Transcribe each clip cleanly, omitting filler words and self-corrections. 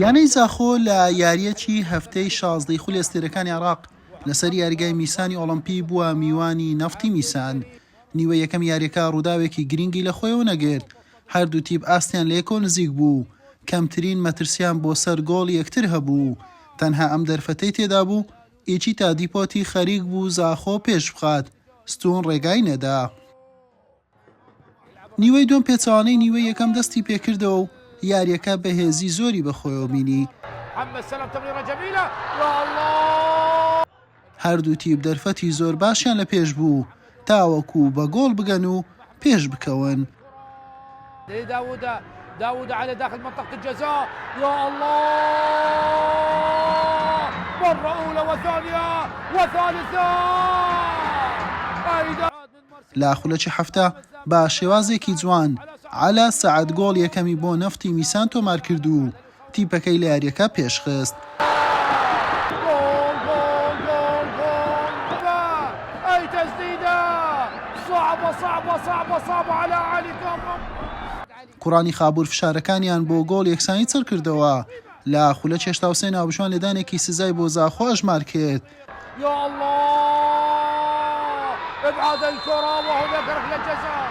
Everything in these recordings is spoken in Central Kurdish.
یانەی زاخۆ لە یاریەکی هەفتەی 16 خولێستێرەکانی عێراق لەسەر یاریگای میسانی ئۆڵمپی بووە میوانی نەفتی میسان. نیوە یەکەم یاریەکە ڕووداوێکی گرنگی لە خۆیەوە نەگرت. هەردوو تیپ ئاستیان لە یەکۆ نزیک بوو. کەمترین مەترسیان بۆ سەر گۆڵ یەکتر هەبوو. تەنها ئەم دەرفەتەی تێدا بوو ئیچی تا دیپۆتی خەریک بوو زاخۆ پێش بخات. ستون ڕێگای نەدا. نیوەی دوم پێچەوانەی نیوەی یەکەم دەستی پێکردەوە و یاریەکە بەهێزی زۆری بەخۆیەوە بینی. هەردوو تیپ دەرفەتی زۆر باشیان لە پێش بوو تاوەکو بە گۆڵ بگەن و پێش بکەون. داود على داخل منطقة الجزاء يا الله مرة أولى وثانية وثالثة لا خولەکی هەفتە بە شێوازێکی جوان عەلا سەعەد گۆڵ یەکەمی بۆ نەفتی میسان تۆمار کرد و تیپەکەی لە یاریەکە پێشخست. أي تسديدة صعبة على علي كامل. کوڕانی خابوور فشارەکانیان بۆ گۆڵ یەکسانی چڕ کردەوە. لە خولە چێشتا حوسێن ئاوبشوان لێدانێکی سزای بۆ زاخۆ ئەژمار کرد. يا الله ابعاد الكرة وهناك ركلة جزاء.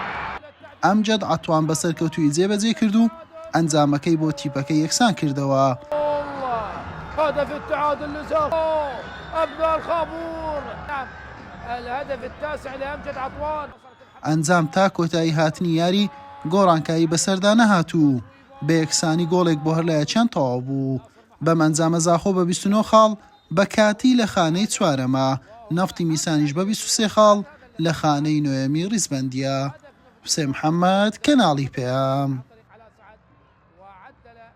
ئەمجد عەتوان بەسەرکەوتووی جێبەجێ کرد و ئەنجامەکەی بۆ تیپەکەی یەکسان کردەوە. هدف التعادل لزاخو أبناء الخابور. الهدف التاسع لأمجد عطوان. ئەنجام تا کۆتایی هاتنی یاری گۆڕانکایی بەسەردا نەهاتوو. بە یەکسانی گۆڵێک بۆ هەر لایەکیان تەواو بوو. بەم ئەنجامە زاخۆ بە 29 خاڵ بە کاتی لە خانەی چوارەمە. نەفتی میسانیش بە 23 خاڵ لە خانەی نوێمی ڕیزبەندیە. حوسێن محەممەد کەناڵی پێام.